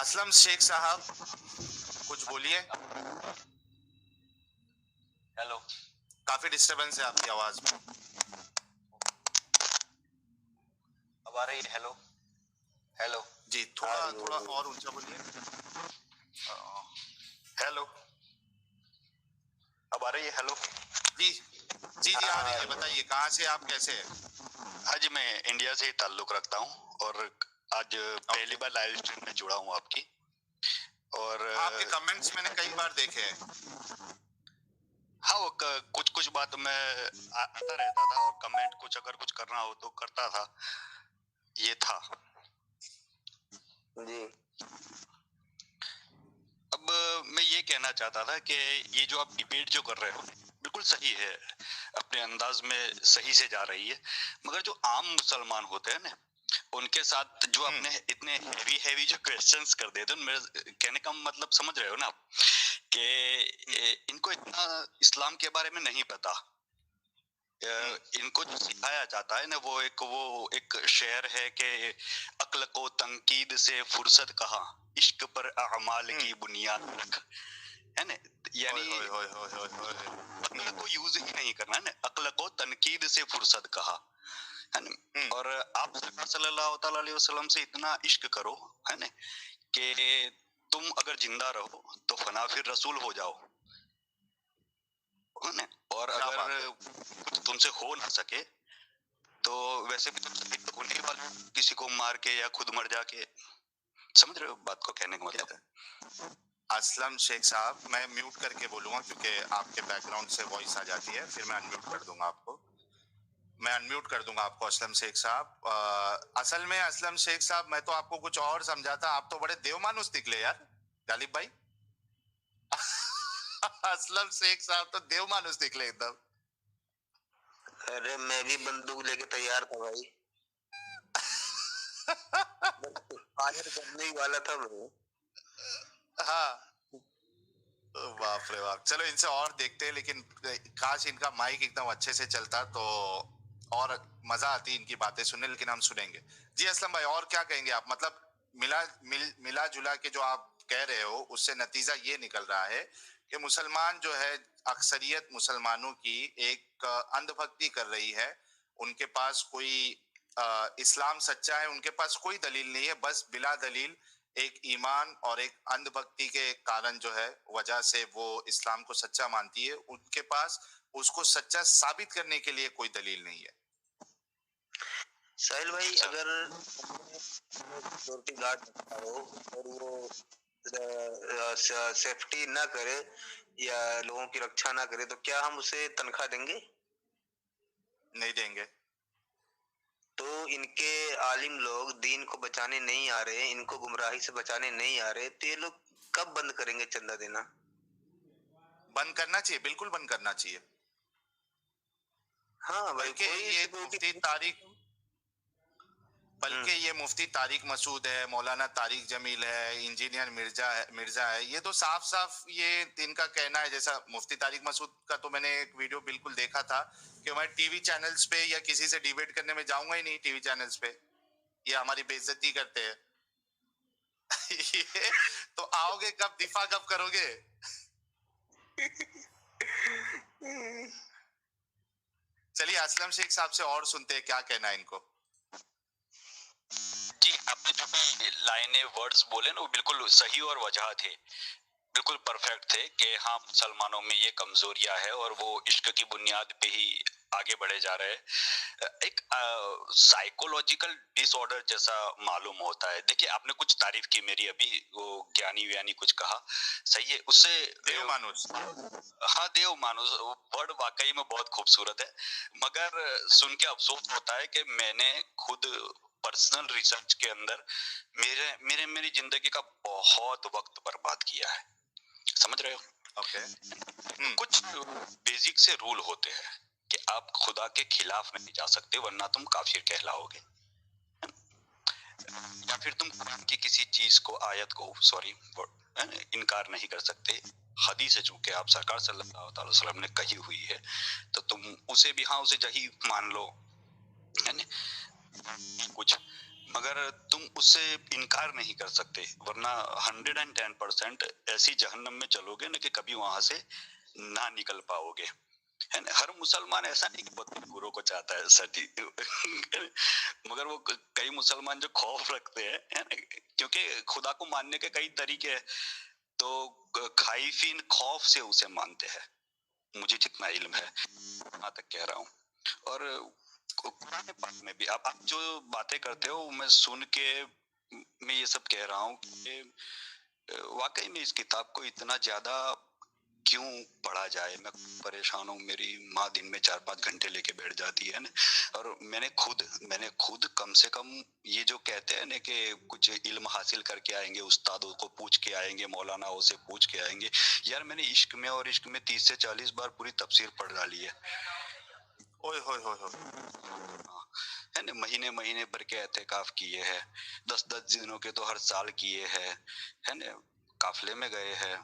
اسلم شیخ صاحب کچھ بولیے. ہیلو, کافی ڈسٹربنس ہے آپ کی آواز میں. اب آ رہی ہے؟ ہیلو ہیلو جی تھوڑا اور اونچا بولیے. ہیلو, اب آ رہی ہے؟ ہیلو جی جی جی آ رہی ہے. بتائیے کہاں سے آپ, کیسے ہیں؟ ہاں جی, میں انڈیا سے ہی تعلق رکھتا ہوں اور آج پہلی بار لائیو اسٹریم میں جڑا ہوں آپ کی. اور آپ کے کمنٹس میں نے کئی بار دیکھے ہیں. ہاں, وہ کچھ بات میں آتا رہتا تھا اور کمنٹ کچھ اگر کچھ کرنا ہو تو کرتا تھا. یہ تھا جی. اب میں یہ کہنا چاہتا تھا کہ یہ جو آپ ڈیبیٹ جو کر رہے ہو بالکل صحیح ہے, اپنے انداز میں صحیح سے جا رہی ہے, مگر جو عام مسلمان ہوتے ہیں نا ان کے ساتھ جو اپنے اتنے ہیوی جو کوسچنز کر دیتے ہیں, میرے کہنے کا مطلب سمجھ رہے ہو نا آپ, کہ ان کو اتنا اسلام کے بارے میں نہیں پتا. ان کو جو سکھایا جاتا ہے نا وہ ایک شعر ہے کہ عقل کو تنقید سے فرصت کہاں, عشق پر اعمال کی بنیاد رکھ, ہے نا. یعنی عقل کو یوز ہی نہیں کرنا ہے نا, عقل کو تنقید سے فرصت کہا, ہے نا. اور آپ صلی اللہ تعالی علیہ وسلم سے اتنا عشق کرو, ہے نا, کہ تم اگر زندہ رہو تو فنا پھر رسول ہو جاؤ, ہے نا. اور اگر تم سے ہو نہ سکے تو ویسے بھی تم ہونے والے کسی کو مار کے یا خود مر جا کے. سمجھ رہے ہو بات کو کہنے کا مطلب؟ اسلم شیخ صاحب میں میوٹ کر کے بولوں گا کیونکہ آپ کے بیک گراؤنڈ سے وائس آ جاتی ہے, پھر میں انمیوٹ کر دوں گا آپ کو. میں انمیوٹ کر دوں گا آپ کو اسلم شیخ صاحب. اصل میں اسلم شیخ صاحب میں تو آپ کو کچھ اور سمجھاتا, آپ تو بڑے دیو مانوس نکلے یار غالب بھائی. اسلم شیخ صاحب تو دیو مانوس نکلے ایک دم. ارے میں بھی بندوق لے کے تیار تھا بھائی, فائر کرنے ہی والا تھا میں. ہاں باپ رے باپ. چلو ان سے اور دیکھتے ہیں, لیکن کاش ان کا مائک ایک دم اچھے سے چلتا تو اور مزہ آتی ان کی باتیں سننے, لیکن ہم سنیں گے. جی اسلم بھائی اور کیا کہیں گے آپ؟ مطلب ملا جلا کے جو آپ کہہ رہے ہو اس سے نتیجہ یہ نکل رہا ہے کہ مسلمان جو ہے, اکثریت مسلمانوں کی ایک اندھ بھکتی کر رہی ہے. ان کے پاس کوئی اسلام سچا ہے, ان کے پاس کوئی دلیل نہیں ہے, بس بلا دلیل ایک ایمان اور ایک اندھ بھکتی کے کارن جو ہے وجہ سے وہ اسلام کو سچا مانتی ہے. ان کے پاس اس کو سچا ثابت کرنے کے لیے کوئی دلیل نہیں ہے. ساحل بھائی, اگر سیکورٹی گارڈ ہو اور وہ سیفٹی نہ کرے یا لوگوں کی رکشا نہ کرے تو کیا ہم اسے تنخواہ دیں گے؟ نہیں دیں گے. تو ان کے عالم لوگ دین کو بچانے نہیں آ رہے, ان کو گمراہی سے بچانے نہیں آ رہے, تو یہ لوگ کب بند کریں گے چندہ دینا؟ بند کرنا چاہیے, بالکل بند کرنا چاہیے. ہاں بھائی, بلکہ یہ مفتی طارق مسعود ہے, مولانا طارق جمیل ہے, انجینئر مرزا ہے, یہ تو صاف صاف یہ ان کا کہنا ہے. جیسا مفتی طارق مسعود کا تو میں نے ایک ویڈیو بالکل دیکھا تھا کہ میں ٹی وی چینلز پہ یا کسی سے ڈیبیٹ کرنے میں جاؤں گا ہی نہیں. ٹی وی چینلز پہ یہ ہماری بے عزتی کرتے ہیں. تو آؤ گے کب, دفاع کب کرو گے؟ چلیے اسلم شیخ صاحب سے اور سنتے ہیں کیا کہنا ہے ان کو. جی, آپ نے جو بھی لائنیں ورڈز بولے نا وہ بالکل صحیح اور وجہ تھے, بالکل پرفیکٹ تھے کہ ہاں مسلمانوں میں یہ کمزوریاں ہے اور وہ عشق کی بنیاد پہ ہی آگے بڑھے جا رہے ہیں. ایک سائیکولوجیکل ڈس آرڈر جیسا معلوم ہوتا ہے. دیکھیے آپ نے کچھ تعریف کی میری ابھی, وہ گیانی ویانی کچھ کہا, صحیح ہے, اس سے دیو مانوس. ہاں دیو مانوس ورڈ واقعی میں بہت خوبصورت ہے, مگر سن کے افسوس ہوتا ہے کہ میں نے خود پرسنل ریسرچ کے اندر میری زندگی کا بہت وقت برباد کیا ہے. سمجھ رہے ہو؟ کچھ بیسک سے رول ہوتے ہیں کہ آپ خدا کے خلاف نہیں جا سکتے ورنہ تم کافر کہلاؤ گے, یا پھر تم قرآن کی کسی چیز کو, آیت کو انکار نہیں کر سکتے. حدیث ہے چونکہ آپ سرکار صلی اللہ علیہ وسلم نے کہی ہوئی ہے تو تم اسے بھی اسے صحیح مان لو, ہے نا. کچھ मगर तुम उससे इनकार नहीं कर सकते, वरना 110% ऐसी जहन्नम में चलोगे ना कि कभी वहां से ना निकल पाओगे, है ना। हर मुसलमान ऐसा नहीं कि बहुत गुरु को चाहता है सटी मगर वो कई मुसलमान जो खौफ रखते हैं, है ना, क्योंकि खुदा को मानने के कई तरीके हैं, तो खाइफिन खौफ से उसे मानते हैं, मुझे जितना इल्म है वहां तक कह रहा हूँ। और कुरान पाक में भी आप जो बातें करते हो मैं सुन के मैं ये सब कह रहा हूँ कि वाकई में इस किताब को इतना ज्यादा क्यों पढ़ा जाए। मैं परेशान हूँ, मेरी माँ दिन में 4-5 घंटे लेके बैठ जाती है ना, और मैंने खुद कम से कम ये जो कहते हैं ना कि कुछ इल्म हासिल करके आएंगे, उस्तादों को पूछ के आएंगे, मौलानाओं से पूछ के आएंगे, यार मैंने इश्क में 30 से 40 बार पूरी तफसीर पढ़ डाली है। ओए होए होए होए। है ना, महीने महीने भर के एहतिकाफ किए हैं, 10-10 दिनों के तो हर साल किए हैं, है ना, काफिले में गए हैं,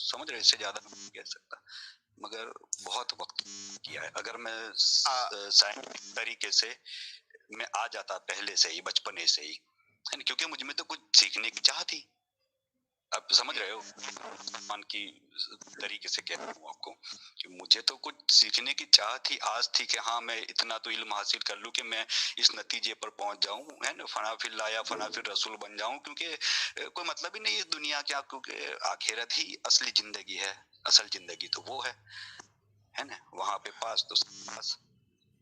समझ रहे, इससे ज्यादा नहीं कह सकता, मगर बहुत वक्त किया है। अगर मैं साइंटिफिक तरीके से मैं आ जाता पहले से ही, बचपने से ही, है ना, क्योंकि मुझ में तो कुछ सीखने की चाह थी। आप समझ रहे हो मान की तरीके से कह रहा हूँ आपको कि मुझे तो कुछ सीखने की चाह थी, आज थी कि हाँ मैं इतना तो इल्म हासिल कर लूं कि मैं इस नतीजे पर पहुंच जाऊं, है ना, फना फिर लाया फना फिर रसूल बन जाऊं, क्योंकि कोई मतलब ही नहीं इस दुनिया क्या, क्योंकि आखिरत ही असली जिंदगी है, असल जिंदगी तो वो है ना, वहां पे पास तो पास,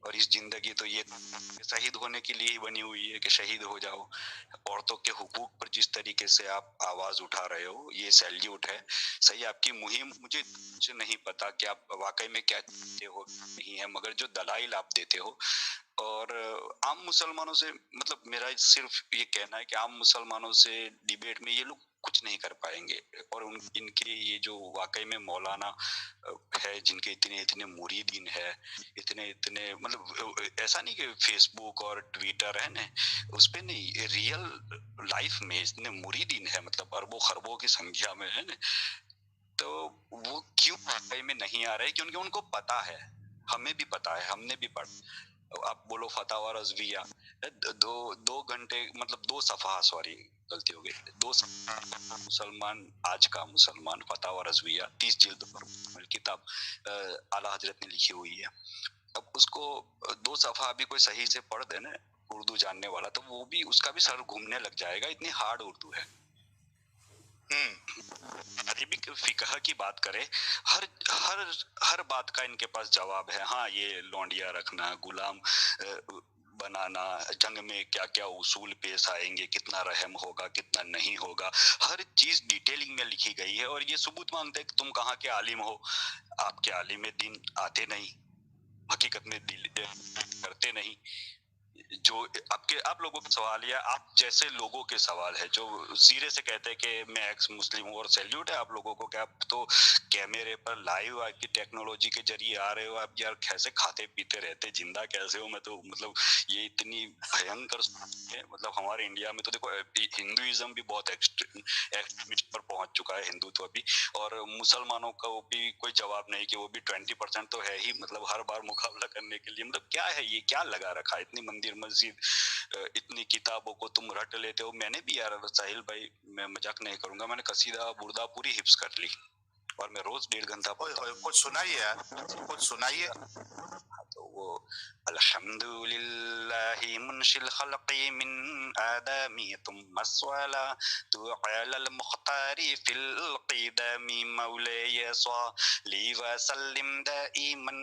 और इस जिंदगी तो ये शहीद होने के लिए ही बनी हुई है कि शहीद हो जाओ। औरतों के हुकूक पर जिस तरीके से आप आवाज उठा रहे हो, ये सैल्यूट है। सही, आपकी मुहिम, मुझे कुछ नहीं पता कि आप वाकई में क्या चाहते हो नहीं है, मगर जो दलाइल आप देते हो, और आम मुसलमानों से, मतलब मेरा सिर्फ ये कहना है कि आम मुसलमानों से डिबेट में ये लोग कुछ नहीं कर पाएंगे, और इनके ये जो वाकई में मौलाना है, जिनके इतने इतने मुरीदीन है, इतने इतने, मतलब ऐसा नहीं कि फेसबुक और ट्विटर है ना उस पे नहीं, रियल लाइफ में इतने मुरीदीन है, मतलब अरबों खरबों की संख्या में, है ना, तो वो क्यों वाकई में नहीं आ रहे, क्योंकि उनको पता है, हमें भी पता है, हमने भी पढ़ा। आप बोलो फतावा रज़विया, दो घंटे, मतलब 2 सफ़ा, सॉरी गलती हो गई, 2 सफ़ा मुसलमान, आज का मुसलमान, फतावा रज़विया 30 जिल्द पर किताब आला हजरत ने लिखी हुई है। अब उसको 2 सफ़ा भी कोई सही से पढ़ दे ना उर्दू जानने वाला, तो वो भी, उसका भी सर घूमने लग जाएगा, इतनी हार्ड उर्दू है। अरबिक फिकह की बात करें, हर हर हर बात का इनके पास जवाब है। हाँ, ये लौंडिया रखना, गुलाम बनाना, जंग में क्या क्या उसूल पेश आएंगे, कितना रहम होगा, कितना नहीं होगा, हर चीज डिटेलिंग में लिखी गई है, और ये सबूत मांगते हैं कि तुम कहाँ के आलिम हो, आपके आलिम दिन आते नहीं, हकीकत में करते नहीं। जो आप लोगों के सवाल या आप जैसे लोगों के सवाल है जो सिरे से कहते हैं कि मैं एक्स मुस्लिम हूँ, और सैल्यूट है आप लोगों को कि आप तो कैमरे पर लाइव आपकी टेक्नोलॉजी के जरिए आ रहे हो, आप यार कैसे खाते पीते रहते, जिंदा कैसे हो। मैं तो मतलब ये इतनी भयंकर है, मतलब हमारे इंडिया में तो देखो हिंदुइज्म भी बहुत एक्सट्रीमिस्ट पर पहुंच चुका है, हिंदुत्व भी, और मुसलमानों का भी कोई जवाब नहीं कि वो भी 20% तो है ही, मतलब हर बार मुकाबला करने के लिए, मतलब क्या है ये, क्या लगा रखा है, इतनी मंदिर मस्जिद, इतनी किताबों को तुम रट लेते हो। मैंने भी यार साहिल भाई, मैं मजाक नहीं करूंगा, मैंने कसीदा बुर्दा पूरी हिफ्स कर ली, और मैं रोज 1.5 घंटा पढ़ता हूँ। कुछ सुनाइए यार, कुछ सुनाइए। तो वो अल्हम्दुलिल्लाहि मुनशिल खल्क़ि मिन आदमी तुम्मा स्वलातु अलल मुख्तारी फिल क़िदमी मौलाय सल्ली व सल्लिम दाइमन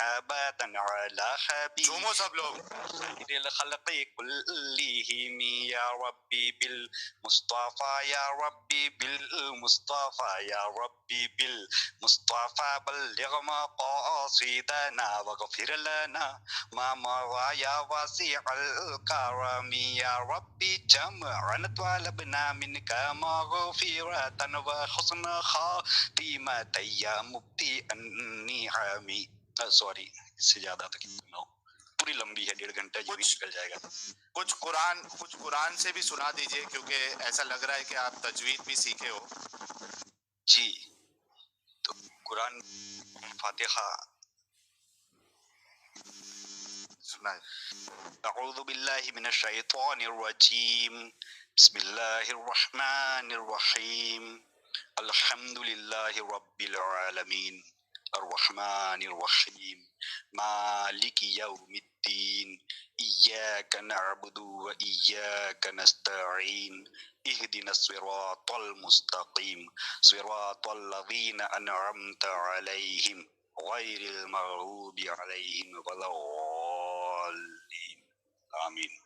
अबदन अला हबीब। झूमो सब लोग। खैरिल खल्क़ि कुल्लिहिम या रब्बी बिल मुस्तफा, या रब्बी बिल मुस्तफा, या रब्बी बिल मुस्तफा बल्लिग मक़ासिदना वग़फिर लना मा मज़ा या वासिअल करमी, या रब्बी जमअन तलबना मिनका मग़फ़िरतन व हुस्न ख़ातिमतन या मुब्दी अन्निअमी। सॉरी, इससे ज्यादा तक ना, पूरी लंबी है, 1.5 घंटा ये भी निकल जाएगा। कुछ कुरान से भी सुना दीजिए, क्योंकि ऐसा लग रहा है कि आप तजवीद भी सीखे हो। जी, तो कुरान फातिहा رکھنا ہے. اعوذ باللہ من الشیطان الرجیم بسم اللہ الرحمن الرحیم الحمد للہ رب العالمین الرحمن الرحیم مالک یوم الدین ایاک نعبد و ایاک نستعین اہدنا الصراط المستقیم صراط الذین انعمت علیہم غیر المغضوب علیہم ولا الضالین آمین.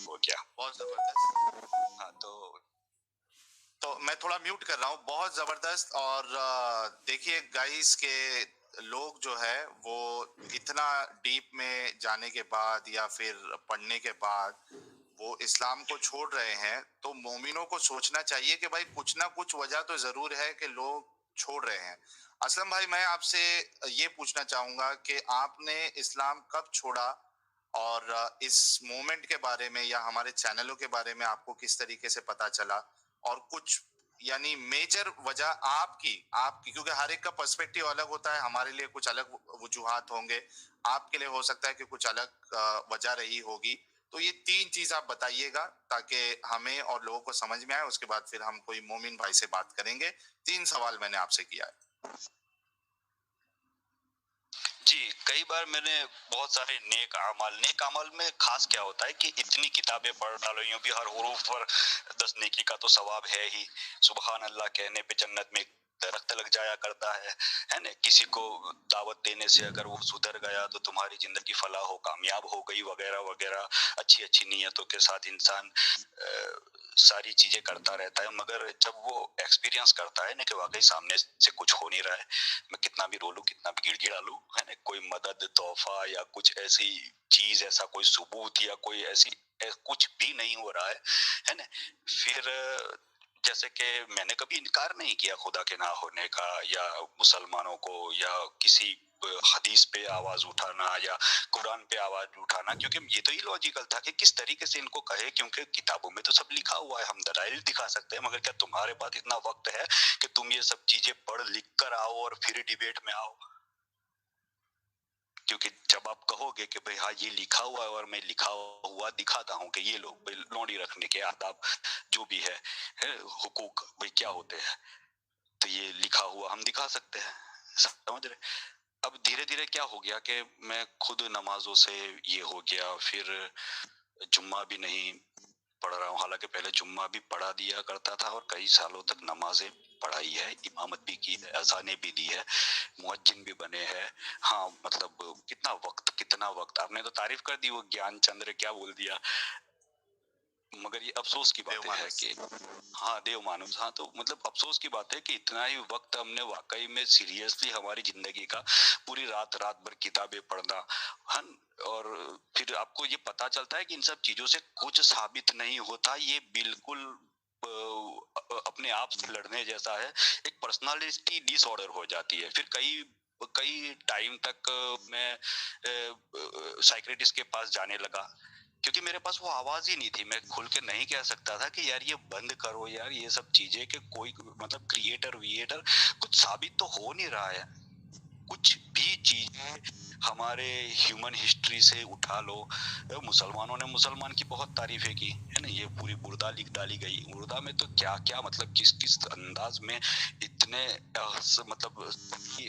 ہو گیا. بہت زبردست. ہاں تو میں تھوڑا میوٹ کر رہا ہوں. بہت زبردست. اور دیکھیے گائز کہ لوگ جو ہے وہ اتنا ڈیپ میں جانے کے بعد یا پھر پڑھنے کے بعد وہ اسلام کو چھوڑ رہے ہیں، تو مومنوں کو سوچنا چاہیے کہ بھائی کچھ نہ کچھ وجہ تو ضرور ہے کہ لوگ چھوڑ رہے ہیں. اسلم بھائی میں آپ سے یہ پوچھنا چاہوں گا کہ آپ نے اسلام کب چھوڑا، اور اس مومنٹ کے بارے میں یا ہمارے چینلوں کے بارے میں آپ کو کس طریقے سے پتا چلا، اور کچھ یعنی میجر وجہ آپ کی کیونکہ ہر ایک کا پرسپیکٹیو الگ ہوتا ہے. ہمارے لیے کچھ الگ وجوہات ہوں گے، آپ کے لیے ہو سکتا ہے کہ کچھ الگ وجہ رہی ہوگی. تو یہ 3 چیز آپ بتائیے گا تاکہ ہمیں اور لوگوں کو سمجھ میں آئے. اس کے بعد پھر ہم کوئی مومن بھائی سے بات کریں گے. 3 سوال میں نے آپ سے کیا ہے. جی. کئی بار میں نے بہت سارے نیک اعمال میں خاص کیا ہوتا ہے کہ اتنی کتابیں پڑھ ڈالو، یوں بھی ہر حروف پر 10 نیکی کا تو ثواب ہے ہی. سبحان اللہ کہنے پہ جنت میں درخت لگ جایا کرتا ہے نا. کسی کو دعوت دینے سے اگر وہ سدھر گیا تو تمہاری زندگی فلاح ہو کامیاب ہو گئی وغیرہ وغیرہ. اچھی نیتوں کے ساتھ انسان ساری چیزیں کرتا رہتا ہے، مگر جب وہ ایکسپیرینس کرتا ہے نا کہ واقعی سامنے سے کچھ ہو نہیں رہا ہے، میں کتنا بھی رو لوں کتنا بھی گڑ گڑا لوں ہے نا، کوئی مدد تحفہ یا کچھ ایسی چیز، ایسا کوئی ثبوت یا کوئی ایسی کچھ بھی نہیں ہو رہا ہے نا. پھر جیسے کہ میں نے کبھی انکار نہیں کیا خدا کے نہ ہونے کا، یا مسلمانوں کو، یا کسی حدیث پہ آواز اٹھانا یا قرآن پہ آواز اٹھانا، کیونکہ یہ تو ہی لاجیکل تھا کہ کس طریقے سے ان کو کہے، کیونکہ کتابوں میں تو سب لکھا ہوا ہے، ہم دلائل دکھا سکتے ہیں، مگر کیا تمہارے پاس اتنا وقت ہے کہ تم یہ سب چیزیں پڑھ لکھ کر آؤ اور پھر ڈیبیٹ میں آؤ؟ کیونکہ جب آپ کہو گے کہ بھئی ہاں یہ لکھا ہوا ہے اور میں لکھا ہوا دکھاتا ہوں کہ یہ لوگ لونڈی رکھنے کے آداب جو بھی ہے حقوق بھئی کیا ہوتے ہیں، تو یہ لکھا ہوا ہم دکھا سکتے ہیں. سمجھ رہے؟ اب دھیرے دھیرے کیا ہو گیا کہ میں خود نمازوں سے یہ ہو گیا، پھر جمعہ بھی نہیں پڑھ رہا ہوں، حالانکہ پہلے جمعہ بھی پڑھا دیا کرتا تھا اور کئی سالوں تک نمازیں پڑھائی ہے، امامت بھی کی ہے، اذانیں بھی دی ہے، مؤذن بھی بنے ہیں. ہاں مطلب کتنا وقت آپ نے تو تعریف کر دی، وہ گیان چندر کیا بول دیا، مگر یہ افسوس کی بات ہے کہ ہاں دیو مانوس، ہاں تو مطلب افسوس کی بات ہے کہ اتنا ہی وقت ہم نے واقعی میں سیریسلی ہماری زندگی کا پوری رات بھر کتابیں پڑھنا، اور پھر آپ کو یہ پتا چلتا ہے کہ ان سب چیزوں سے کچھ ثابت نہیں ہوتا. یہ بالکل اپنے آپ سے لڑنے جیسا ہے، ایک پرسنالٹی ڈس آرڈر ہو جاتی ہے. پھر کئی ٹائم تک میں سائیکریٹسٹ کے پاس جانے لگا، کیونکہ میرے پاس وہ آواز ہی نہیں تھی. میں کھل کے نہیں کہہ سکتا تھا کہ یار یہ بند کرو یار یہ سب چیزیں، کہ کوئی مطلب کریٹر ویٹر کچھ ثابت تو ہو نہیں رہا ہے. کچھ بھی چیزیں ہمارے ہیومن ہسٹری سے اٹھا لو، مسلمانوں نے مسلمان کی بہت تعریفیں کی ہے نا، یہ پوری بردہ لکھ ڈالی گئی. بردہ میں تو کیا مطلب کس انداز میں اتنے مطلب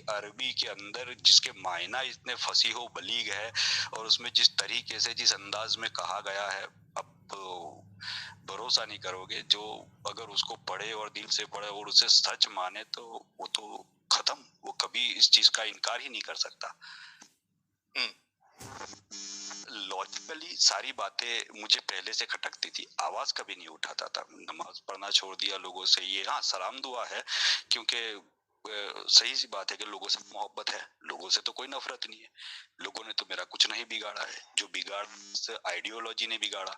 عربی کے اندر جس کے معنی اتنے فصیح و بلیغ ہے، اور اس میں جس طریقے سے جس انداز میں کہا گیا ہے، اب بھروسہ نہیں کرو گے، جو اگر اس کو پڑھے اور دل سے پڑھے اور اسے سچ مانے تو وہ تو ختم، وہ کبھی اس چیز کا انکار ہی نہیں کر سکتا. لاجیکلی ساری باتیں مجھے پہلے سے کھٹکتی تھی، آواز کبھی نہیں اٹھاتا تھا. نماز پڑھنا چھوڑ دیا لوگوں سے، یہ ہاں سلام دعا ہے، کیونکہ صحیح سی بات ہے کہ لوگوں سے محبت ہے، لوگوں سے تو کوئی نفرت نہیں ہے. لوگوں نے تو میرا کچھ نہیں بگاڑا ہے، جو بگاڑ آئیڈیولوجی نے بگاڑا.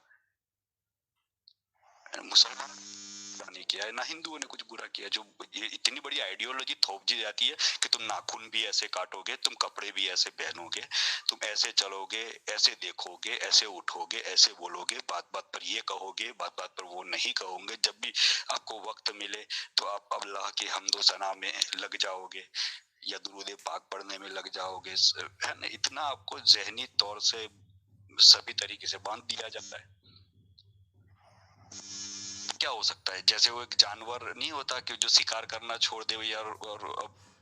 مسلمان نہیں کیا ہے، نہ ہندوؤں نے کچھ برا کیا. جو اتنی بڑی آئیڈیولوجی تھوپ دی جاتی ہے کہ تم ناخن بھی ایسے کاٹو گے، تم کپڑے بھی ایسے پہنو گے، تم ایسے چلو گے، ایسے دیکھو گے، ایسے اٹھو گے، ایسے بولو گے، بات بات پر یہ کہو گے، بات بات پر وہ نہیں کہو گے. جب بھی آپ کو وقت ملے تو آپ اللہ کے حمد و ثنا میں لگ جاؤ گے. या दुरूद पाक पढ़ने में लग जाओगे, है ना, इतना आपको जहनी तौर से सभी तरीके से बांध दिया जाता है। क्या हो सकता है, जैसे वो एक जानवर नहीं होता कि जो शिकार करना छोड़ दे यार, और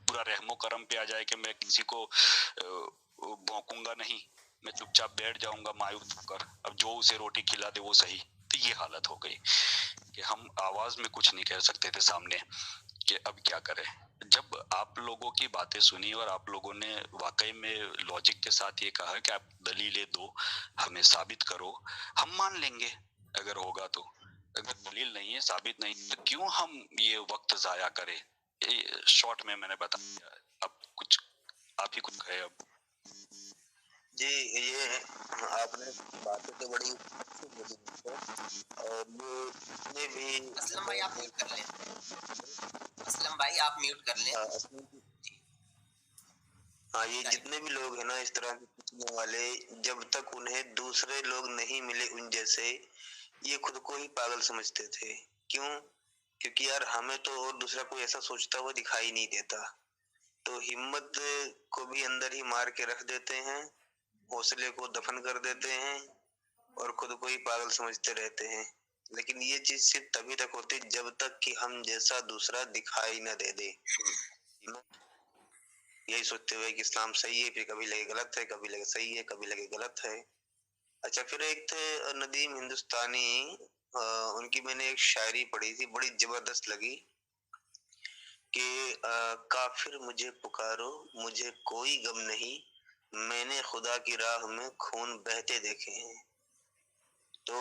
पूरा रहमो करम पे आ जाए कि मैं किसी को भौंकूंगा नहीं, मैं चुपचाप बैठ जाऊंगा मायूस होकर, अब जो उसे रोटी खिला दे वो सही। तो ये हालत हो गई कि हम आवाज में कुछ नहीं कह सकते थे सामने कि अब क्या करें। जब आप लोगों की बातें सुनी और आप लोगों ने वाकई में लॉजिक के साथ ये कहा कि आप दलीलें दो, हमें साबित करो, हम मान लेंगे अगर होगा तो। अगर दलील नहीं है, साबित नहीं, तो क्यों हम ये वक्त जाया करें। शॉर्ट में मैंने बता दिया, अब कुछ आप ही कुछ कहे अब। जी, ये आपने बातें तो बड़ी अच्छी बोली मुझको, और ये जितने भी असलम भाई आप म्यूट कर लें। असलम भाई आप म्यूट कर लें। हाँ, ये जितने भी लोग हैं ना इस तरह के पूछने वाले, जब तक उन्हें दूसरे लोग नहीं मिले उन जैसे, ये खुद को ही पागल समझते थे। क्यों? क्योंकि यार हमें तो और दूसरा कोई ऐसा सोचता हुआ दिखाई नहीं देता, तो हिम्मत को भी अंदर ही मार के रख देते हैं, हौसले को दफन कर देते हैं और खुद को ही पागल समझते रहते हैं। लेकिन ये चीज सिर्फ तभी तक होती जब तक कि हम जैसा दूसरा दिखाई न दे दे। यही सोचते हुए कि इस्लाम सही है, फिर कभी लगे गलत है, कभी लगे सही है, कभी लगे गलत है। अच्छा, फिर एक थे नदीम हिंदुस्तानी, उनकी मैंने एक शायरी पढ़ी थी, बड़ी जबरदस्त लगी कि काफिर मुझे पुकारो, मुझे कोई गम नहीं, मैंने खुदा की राह में खून बहते देखे हैं। तो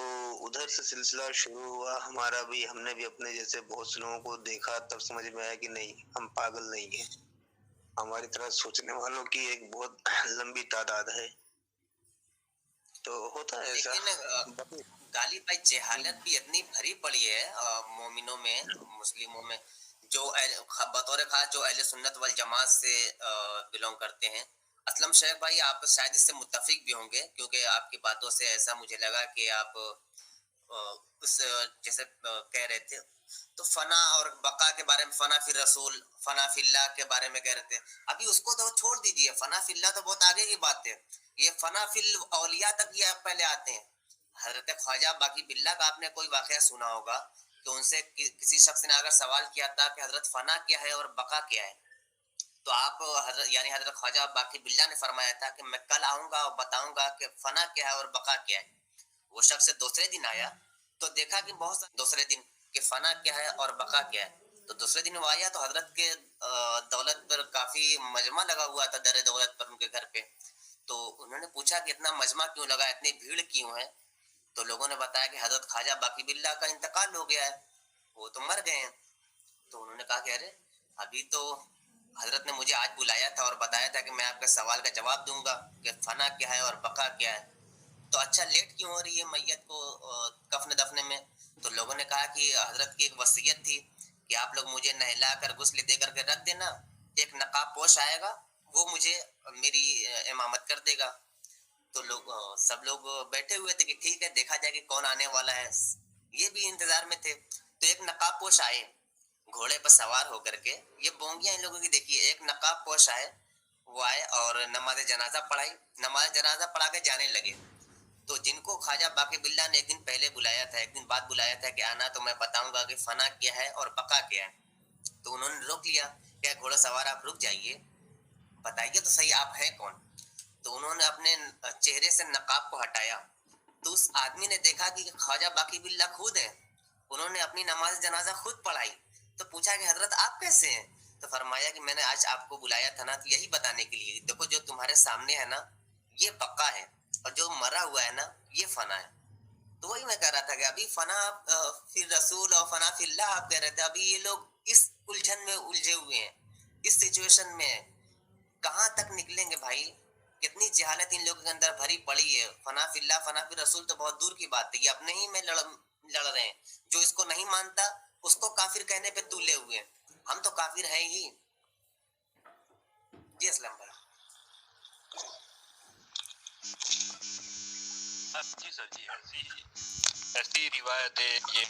उधर से सिलसिला शुरू हुआ हमारा भी, हमने भी अपने जैसे बहुत से लोगों को देखा, तब समझ में आया कि नहीं, हम पागल नहीं हैं, हमारी तरह सोचने वालों की एक बहुत लंबी तादाद है। तो होता है ऐसा। लेकिन गालिब भाई जहालत भी इतनी भरी पड़ी है मोमिनों में, मुस्लिमों में, जो बतौर खास जो अहले सुन्नत वल जमात से बिलोंग करते हैं। असलम शेख भाई आप शायद इससे मुत्तफिक भी होंगे, क्योंकि आपकी बातों से ऐसा मुझे लगा कि आप उस जैसे कह रहे थे तो फना और बका के बारे में, फना फिर रसूल, फना फिल्लाह के बारे में कह रहे थे। अभी उसको तो छोड़ दीजिए, फना फिल्लाह तो बहुत आगे की बात है, ये फना फिल औलिया तक ये पहले आते हैं। हजरत ख्वाजा बाकी बिल्ला का आपने कोई वाकया सुना होगा कि उनसे किसी शख्स ने अगर सवाल किया था कि हजरत फना क्या है और बका क्या है, तो आप हजरत ख्वाजा बाकी बिल्ला ने फरमाया था कि मैं कल आऊंगा और बताऊंगा कि फना क्या है और बका क्या है। वो शख्स दूसरे दिन आया तो देखा कि बहुत दूसरे दिन कि फना क्या है और बका क्या है। तो दूसरे दिन वो आया तो हजरत के दौलत पर काफी मजमा लगा हुआ था, दर दौलत पर उनके घर पे। तो उन्होंने पूछा कि इतना मजमा क्यों लगा, इतनी भीड़ क्यों है। तो लोगों ने बताया कि हजरत ख्वाजा बाकी बिल्ला का इंतकाल हो गया है, वो तो मर गए हैं। तो उन्होंने कहा कि अरे अभी तो हजरत ने मुझे आज बुलाया था और बताया था कि मैं आपके सवाल का जवाब दूंगा कि फना क्या है और बका क्या है, तो अच्छा लेट क्यों हो रही है मैयत को कफन दफने में। तो लोगों ने कहा कि हजरत की एक वसीयत थी कि आप लोग मुझे नहला कर गुस्ल दे करके रख देना, एक नकाब पोश आएगा वो मुझे मेरी इमामत कर देगा। तो लोग सब लोग बैठे हुए थे कि ठीक है देखा जाए कि कौन आने वाला है, ये भी इंतजार में थे। तो एक नकाब पोश आए घोड़े पर सवार होकर के, ये बोंगियां इन लोगों की देखिए, एक नकाब पोश आए, वो आए और नमाज जनाजा पढ़ाई, नमाज जनाजा पढ़ा के जाने लगे। तो जिनको ख्वाजा बाकी बिल्ला ने एक दिन पहले बुलाया था, एक दिन बाद बुलाया था कि आना तो मैं बताऊंगा कि फना क्या है और बका क्या है, तो उन्होंने रोक लिया, क्या घोड़ा सवार आप रुक जाइए, बताइए तो सही आप हैं कौन। तो उन्होंने अपने चेहरे से नकाब को हटाया, तो उस आदमी ने देखा कि ख्वाजा बाकी बिल्ला खुद है, उन्होंने अपनी नमाज जनाजा खुद पढ़ाई। तो पूछा कि हजरत आप कैसे हैं, तो फरमाया कि मैंने आज आपको बुलाया था ना तो यही बताने के लिए, देखो जो तुम्हारे सामने है ना ये बका है और जो मरा हुआ है ना ये फना है। तो वही मैं कह रहा था कि अभी फना फिर रसूल और फना फिल्लाह आप कह रहे थे, अभी ये लोग इस उलझन में उलझे हुए हैं, इस सिचुएशन में कहाँ तक निकलेंगे भाई। कितनी जहालत इन लोगों के अंदर भरी पड़ी है। फना फिल्लाह फना फिर रसूल तो बहुत दूर की बात है, ये अपने ही में लड़ रहे हैं। जो इसको नहीं मानता उसको काफिर कहने पे तुले हुए हैं, हम तो काफिर हैं ही। जी असलम भाई। जी सर जी, ऐसी रिवायत है ये